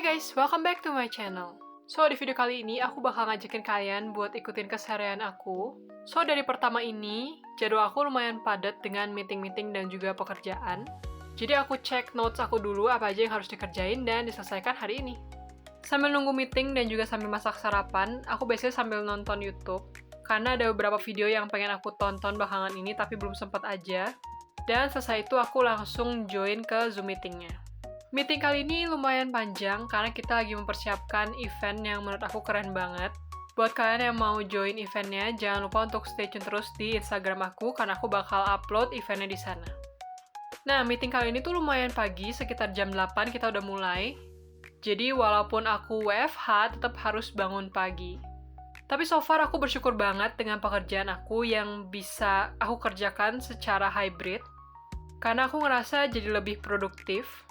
Hai guys, welcome back to my channel. So, di video kali ini aku bakal ngajakin kalian buat ikutin keseharian aku. So, dari pertama ini, jadwal aku lumayan padat dengan meeting-meeting dan juga pekerjaan. Jadi aku cek notes aku dulu apa aja yang harus dikerjain dan diselesaikan hari ini. Sambil nunggu meeting dan juga sambil masak sarapan, aku biasanya sambil nonton YouTube. Karena ada beberapa video yang pengen aku tonton belakangan ini tapi belum sempat aja. Dan selesai itu aku langsung join ke Zoom meetingnya. Meeting kali ini lumayan panjang karena kita lagi mempersiapkan event yang menurut aku keren banget. Buat kalian yang mau join eventnya, jangan lupa untuk stay tune terus di Instagram aku karena aku bakal upload eventnya di sana. Nah, meeting kali ini tuh lumayan pagi, sekitar jam 8 kita udah mulai. Jadi walaupun aku WFH, tetap harus bangun pagi. Tapi so far aku bersyukur banget dengan pekerjaan aku yang bisa aku kerjakan secara hybrid. Karena aku ngerasa jadi lebih produktif.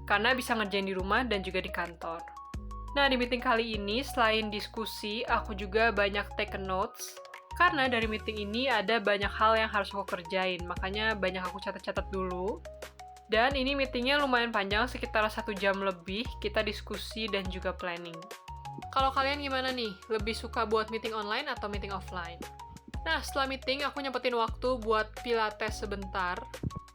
Karena bisa ngerjain di rumah dan juga di kantor. Nah, di meeting kali ini, selain diskusi, aku juga banyak take notes. Karena dari meeting ini ada banyak hal yang harus aku kerjain, makanya banyak aku catat-catat dulu. Dan ini meetingnya lumayan panjang, sekitar 1 jam lebih, kita diskusi dan juga planning. Kalau kalian gimana nih? Lebih suka buat meeting online atau meeting offline? Nah, setelah meeting, aku nyempetin waktu buat pilates sebentar.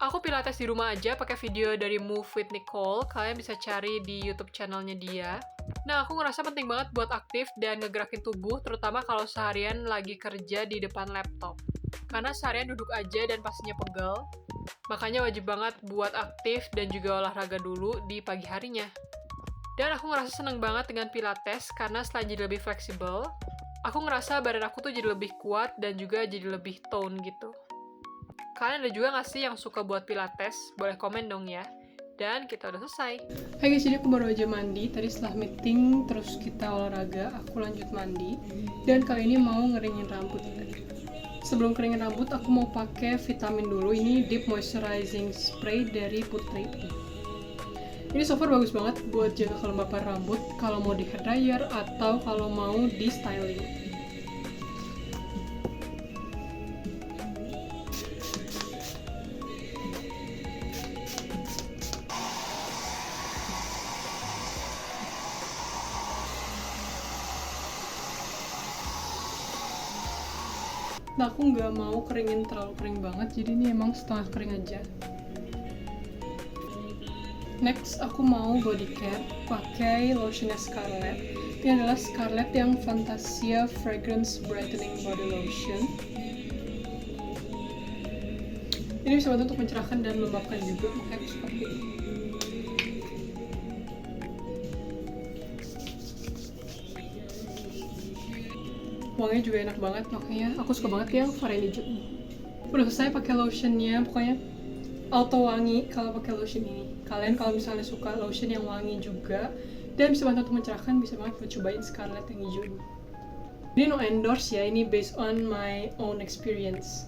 Aku pilates di rumah aja pakai video dari Move with Nicole. Kalian bisa cari di YouTube channelnya dia. Nah, aku ngerasa penting banget buat aktif dan ngegerakin tubuh, terutama kalau seharian lagi kerja di depan laptop. Karena seharian duduk aja dan pastinya pegel. Makanya wajib banget buat aktif dan juga olahraga dulu di pagi harinya. Dan aku ngerasa seneng banget dengan pilates karena selain jadi lebih fleksibel, aku ngerasa badan aku tuh jadi lebih kuat dan juga jadi lebih tone gitu. Kalian ada juga nggak sih yang suka buat pilates? Boleh komen dong ya. Dan kita udah selesai. Hai guys, jadi aku baru aja mandi. Tadi setelah meeting, terus kita olahraga, aku lanjut mandi. Dan kali ini mau ngeringin rambut. Sebelum keringin rambut, aku mau pakai vitamin dulu. Ini Deep Moisturizing Spray dari Putri. Ini so far bagus banget buat jaga kelembapan rambut kalau mau di hair dryer atau kalau mau di styling. Nah, aku nggak mau keringin terlalu kering banget, jadi ini emang setengah kering aja. Next, aku mau body care pakai lotionnya Scarlett. Ini adalah Scarlett yang Fantasia Fragrance Brightening Body Lotion. Ini bisa bantu untuk mencerahkan dan melembabkan juga, makanya aku suka pakai ini. Wanginya juga enak banget, makanya aku suka banget yang varian hijau ini. Udah selesai pakai lotionnya, pokoknya auto wangi kalau pakai lotion ini. Kalian kalau misalnya suka lotion yang wangi juga dan bisa bantu untuk mencerahkan, bisa banget buat cobain Scarlett yang hijau ini. Ini no endorse ya, ini based on my own experience.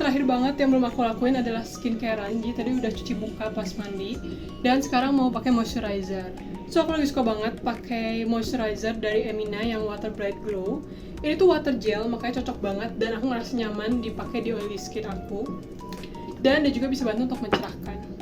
Terakhir banget yang belum aku lakuin adalah skincarean. Jadi tadi udah cuci muka pas mandi dan sekarang mau pakai moisturizer. So aku lagi suka banget pakai moisturizer dari Emina yang Water Bright Glow. Ini tuh water gel, makanya cocok banget dan aku ngerasa nyaman dipakai di oily skin aku. Dan dia juga bisa bantu untuk mencerahkan.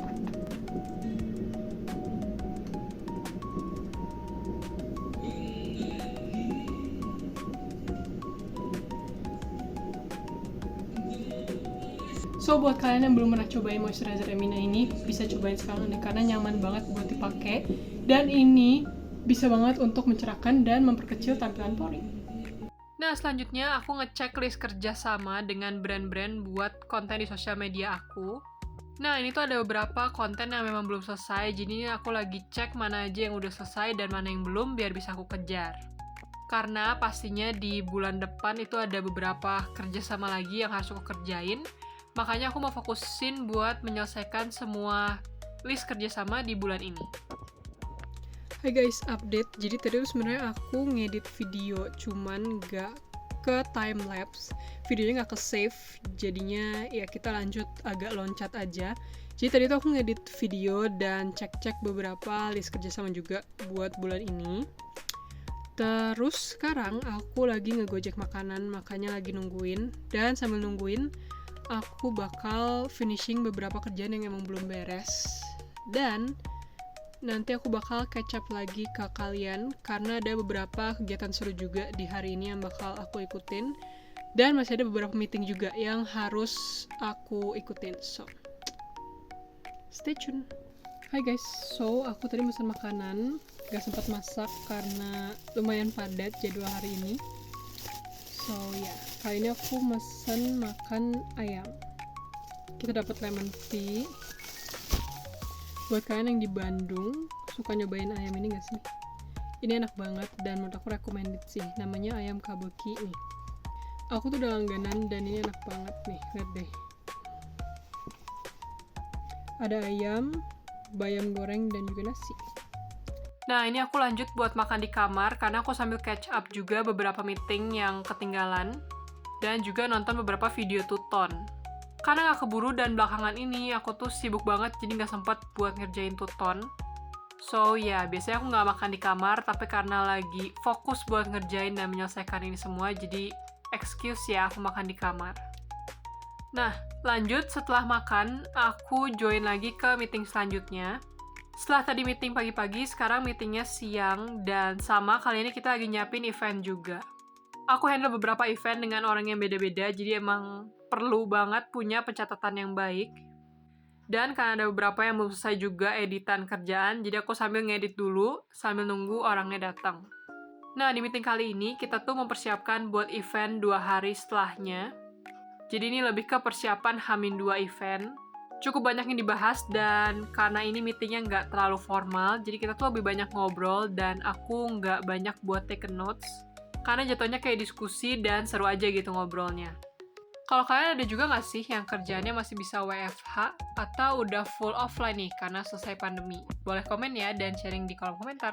So, buat kalian yang belum pernah cobain moisturizer Emina ini, bisa cobain sekarang nih, karena nyaman banget buat dipakai. Dan ini bisa banget untuk mencerahkan dan memperkecil tampilan pori. Nah, selanjutnya aku ngecek list kerjasama dengan brand-brand buat konten di sosial media aku. Nah, ini tuh ada beberapa konten yang memang belum selesai, jadi ini aku lagi cek mana aja yang udah selesai dan mana yang belum, biar bisa aku kejar. Karena pastinya di bulan depan itu ada beberapa kerjasama lagi yang harus aku kerjain. Makanya aku mau fokusin buat menyelesaikan semua list kerjasama di bulan ini. Hai guys, update. Jadi tadi tuh sebenarnya aku ngedit video, cuman nggak ke time lapse. Videonya nggak ke save, jadinya ya kita lanjut agak loncat aja. Jadi tadi tuh aku ngedit video dan cek-cek beberapa list kerjasama juga buat bulan ini. Terus sekarang aku lagi ngegojek makanan, makanya lagi nungguin. Dan sambil nungguin, aku bakal finishing beberapa kerjaan yang emang belum beres. Dan nanti aku bakal catch up lagi ke kalian karena ada beberapa kegiatan seru juga di hari ini yang bakal aku ikutin, dan masih ada beberapa meeting juga yang harus aku ikutin. So, stay tune. Hai guys, so aku tadi pesan makanan, gak sempat masak karena lumayan padat jadwal hari ini. So ya, kali ini aku pesan makan ayam. Kita dapat lemon tea. Buat kalian yang di Bandung, suka nyobain ayam ini gak sih? Ini enak banget dan menurut aku recommended sih. Namanya ayam kabuki nih. Aku tuh udah langganan dan ini enak banget nih. Lihat deh. Ada ayam, bayam goreng, dan juga nasi. Nah, ini aku lanjut buat makan di kamar karena aku sambil catch up juga beberapa meeting yang ketinggalan dan juga nonton beberapa video tuton. Karena gak keburu dan belakangan ini aku tuh sibuk banget jadi gak sempat buat ngerjain tuton. So ya, biasanya aku gak makan di kamar, tapi karena lagi fokus buat ngerjain dan menyelesaikan ini semua, jadi excuse ya aku makan di kamar. Nah, lanjut setelah makan, aku join lagi ke meeting selanjutnya. Setelah tadi meeting pagi-pagi, sekarang meetingnya siang, dan sama kali ini kita lagi nyiapin event juga. Aku handle beberapa event dengan orang yang beda-beda, jadi emang perlu banget punya pencatatan yang baik. Dan karena ada beberapa yang belum selesai juga editan kerjaan, jadi aku sambil ngedit dulu, sambil nunggu orangnya datang. Nah, di meeting kali ini, kita tuh mempersiapkan buat event 2 hari setelahnya. Jadi ini lebih ke persiapan H-2 event. Cukup banyak yang dibahas, dan karena ini meetingnya nggak terlalu formal, jadi kita tuh lebih banyak ngobrol, dan aku nggak banyak buat take notes. Karena jatuhnya kayak diskusi dan seru aja gitu ngobrolnya. Kalau kalian ada juga nggak sih yang kerjaannya masih bisa WFH atau udah full offline nih karena selesai pandemi? Boleh komen ya dan sharing di kolom komentar.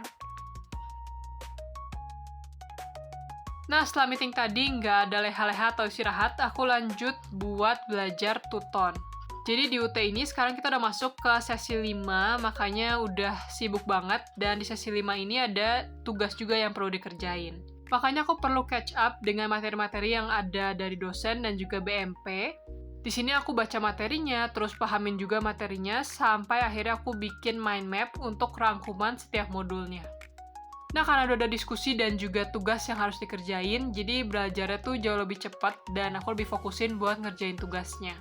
Nah, setelah meeting tadi nggak ada leha-leha atau istirahat, aku lanjut buat belajar tuton. Jadi di UT ini sekarang kita udah masuk ke sesi 5, makanya udah sibuk banget, dan di sesi 5 ini ada tugas juga yang perlu dikerjain. Makanya aku perlu catch up dengan materi-materi yang ada dari dosen dan juga BMP. Di sini aku baca materinya, terus pahamin juga materinya, sampai akhirnya aku bikin mind map untuk rangkuman setiap modulnya. Nah, karena udah ada diskusi dan juga tugas yang harus dikerjain, jadi belajarnya tuh jauh lebih cepat dan aku lebih fokusin buat ngerjain tugasnya.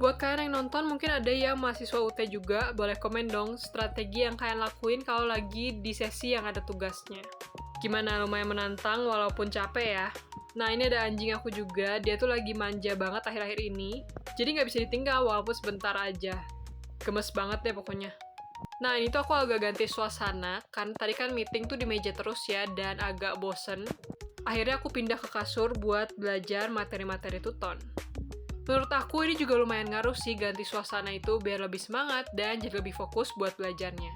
Buat kalian yang nonton, mungkin ada yang mahasiswa UT juga, boleh komen dong strategi yang kalian lakuin kalau lagi di sesi yang ada tugasnya. Gimana, lumayan menantang walaupun capek ya? Nah, ini ada anjing aku juga, dia tuh lagi manja banget akhir-akhir ini, jadi nggak bisa ditinggal walaupun sebentar aja. Gemes banget deh pokoknya. Nah, ini tuh aku agak ganti suasana, kan tadi kan meeting tuh di meja terus ya, dan agak bosen. Akhirnya aku pindah ke kasur buat belajar materi-materi tuton. Menurut aku ini juga lumayan ngaruh sih ganti suasana itu biar lebih semangat dan jadi lebih fokus buat belajarnya.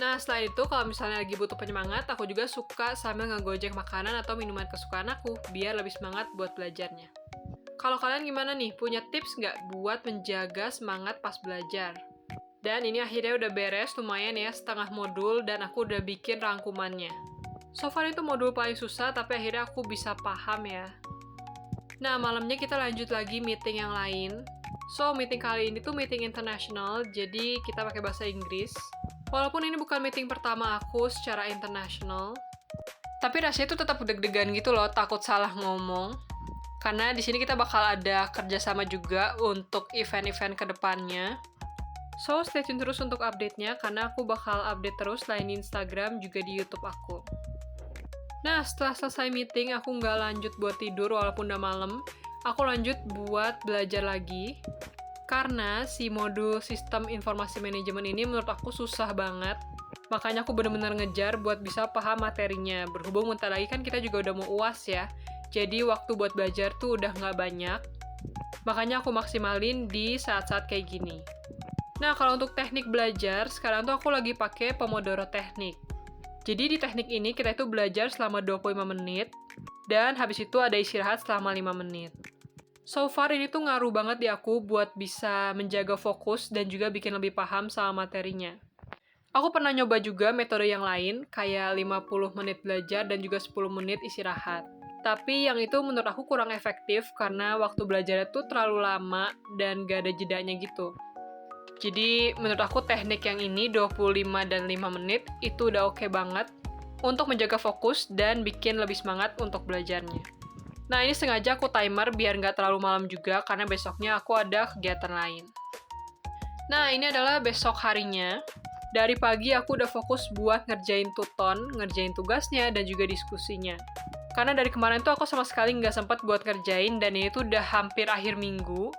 Nah, selain itu, kalau misalnya lagi butuh penyemangat, aku juga suka sambil ngegojek makanan atau minuman kesukaan aku, biar lebih semangat buat belajarnya. Kalau kalian gimana nih? Punya tips nggak buat menjaga semangat pas belajar? Dan ini akhirnya udah beres, lumayan ya, setengah modul, dan aku udah bikin rangkumannya. So far itu modul paling susah, tapi akhirnya aku bisa paham ya. Nah, malamnya kita lanjut lagi meeting yang lain. So, meeting kali ini tuh meeting internasional, jadi kita pakai bahasa Inggris. Walaupun ini bukan meeting pertama aku secara internasional, tapi rasanya tuh tetap deg-degan gitu loh, takut salah ngomong. Karena di sini kita bakal ada kerjasama juga untuk event-event ke depannya. So, stay tune terus untuk update-nya, karena aku bakal update terus selain di Instagram juga di YouTube aku. Nah, setelah selesai meeting, aku nggak lanjut buat tidur walaupun udah malam. Aku lanjut buat belajar lagi. Karena si modul sistem informasi manajemen ini menurut aku susah banget. Makanya aku bener-bener ngejar buat bisa paham materinya. Berhubung bentar lagi kan kita juga udah mau UAS ya. Jadi waktu buat belajar tuh udah nggak banyak. Makanya aku maksimalin di saat-saat kayak gini. Nah, kalau untuk teknik belajar, sekarang tuh aku lagi pakai Pomodoro Teknik. Jadi di teknik ini kita itu belajar selama 25 menit, dan habis itu ada istirahat selama 5 menit. So far ini tuh ngaruh banget di aku buat bisa menjaga fokus dan juga bikin lebih paham sama materinya. Aku pernah nyoba juga metode yang lain, kayak 50 menit belajar dan juga 10 menit istirahat. Tapi yang itu menurut aku kurang efektif karena waktu belajarnya tuh terlalu lama dan gak ada jedanya gitu. Jadi menurut aku teknik yang ini 25 dan 5 menit itu udah oke banget untuk menjaga fokus dan bikin lebih semangat untuk belajarnya. Nah, ini sengaja aku timer biar nggak terlalu malam juga karena besoknya aku ada kegiatan lain. Nah, ini adalah besok harinya. Dari pagi aku udah fokus buat ngerjain tuton, ngerjain tugasnya, dan juga diskusinya. Karena dari kemarin tuh aku sama sekali nggak sempat buat ngerjain, dan ini tuh udah hampir akhir minggu.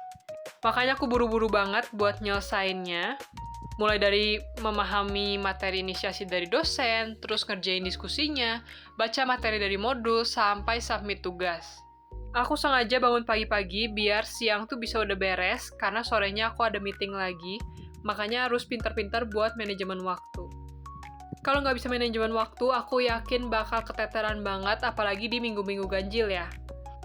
Makanya aku buru-buru banget buat nyelesainnya. Mulai dari memahami materi inisiasi dari dosen, terus ngerjain diskusinya, baca materi dari modul, sampai submit tugas. Aku sengaja bangun pagi-pagi biar siang tuh bisa udah beres, karena sorenya aku ada meeting lagi, makanya harus pintar-pintar buat manajemen waktu. Kalau nggak bisa manajemen waktu, aku yakin bakal keteteran banget, apalagi di minggu-minggu ganjil ya.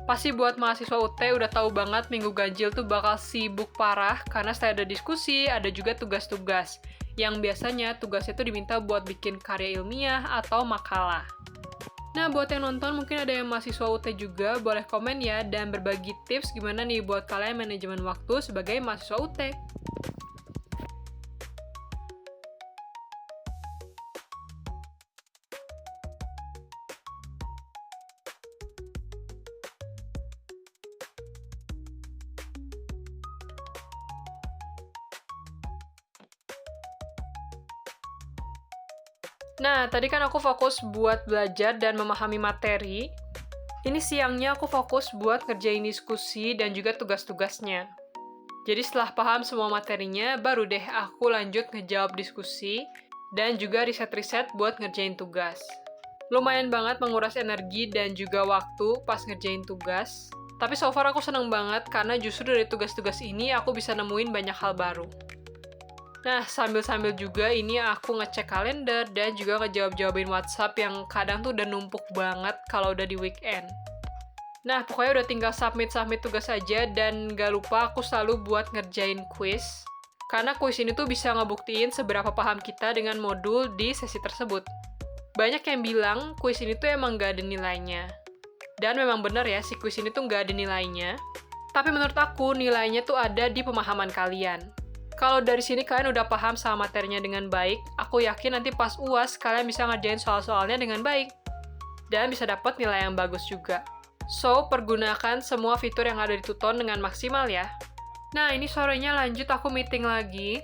Pasti buat mahasiswa UT udah tahu banget minggu ganjil tuh bakal sibuk parah karena selain ada diskusi, ada juga tugas-tugas. Yang biasanya tugasnya tuh diminta buat bikin karya ilmiah atau makalah. Nah, buat yang nonton mungkin ada yang mahasiswa UT juga, boleh komen ya dan berbagi tips gimana nih buat kalian manajemen waktu sebagai mahasiswa UT. Nah, tadi kan aku fokus buat belajar dan memahami materi. Ini siangnya aku fokus buat ngerjain diskusi dan juga tugas-tugasnya. Jadi setelah paham semua materinya, baru deh aku lanjut ngejawab diskusi dan juga riset-riset buat ngerjain tugas. Lumayan banget menguras energi dan juga waktu pas ngerjain tugas. Tapi so far aku seneng banget karena justru dari tugas-tugas ini aku bisa nemuin banyak hal baru. Nah, sambil-sambil juga ini aku ngecek kalender dan juga ngejawab-jawabin WhatsApp yang kadang tuh udah numpuk banget kalau udah di weekend. Nah, pokoknya udah tinggal submit tugas aja dan gak lupa aku selalu buat ngerjain quiz. Karena quiz ini tuh bisa ngebuktiin seberapa paham kita dengan modul di sesi tersebut. Banyak yang bilang quiz ini tuh emang gak ada nilainya. Dan memang bener ya, si quiz ini tuh gak ada nilainya. Tapi menurut aku, nilainya tuh ada di pemahaman kalian. Kalau dari sini kalian udah paham sama materinya dengan baik, aku yakin nanti pas UAS kalian bisa ngerjain soal-soalnya dengan baik. Dan bisa dapat nilai yang bagus juga. So, pergunakan semua fitur yang ada di Tuton dengan maksimal ya. Nah, ini sorenya lanjut aku meeting lagi.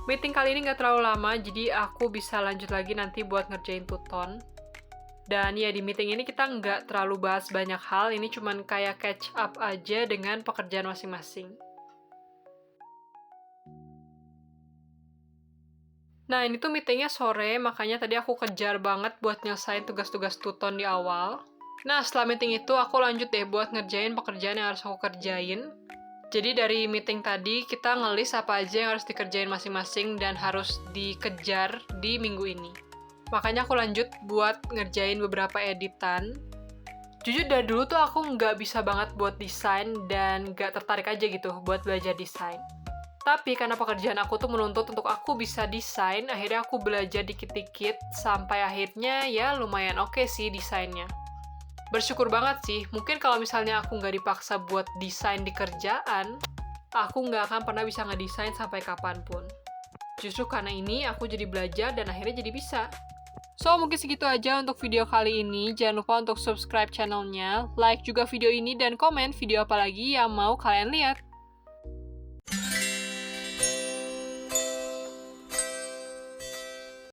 Meeting kali ini nggak terlalu lama, jadi aku bisa lanjut lagi nanti buat ngerjain Tuton. Dan ya, di meeting ini kita nggak terlalu bahas banyak hal, ini cuman kayak catch up aja dengan pekerjaan masing-masing. Nah, ini tuh meetingnya sore, makanya tadi aku kejar banget buat nyelesain tugas-tugas Tuton di awal. Nah, setelah meeting itu, aku lanjut deh buat ngerjain pekerjaan yang harus aku kerjain. Jadi dari meeting tadi, kita ngelis apa aja yang harus dikerjain masing-masing dan harus dikejar di minggu ini. Makanya aku lanjut buat ngerjain beberapa editan. Jujur dari dulu tuh aku nggak bisa banget buat desain dan nggak tertarik aja gitu buat belajar desain. Tapi karena pekerjaan aku tuh menuntut untuk aku bisa desain, akhirnya aku belajar dikit-dikit sampai akhirnya ya lumayan oke sih desainnya. Bersyukur banget sih, mungkin kalau misalnya aku nggak dipaksa buat desain di kerjaan, aku nggak akan pernah bisa ngedesain sampai kapanpun. Justru karena ini, aku jadi belajar dan akhirnya jadi bisa. So, mungkin segitu aja untuk video kali ini. Jangan lupa untuk subscribe channelnya, like juga video ini, dan komen video apa lagi yang mau kalian lihat.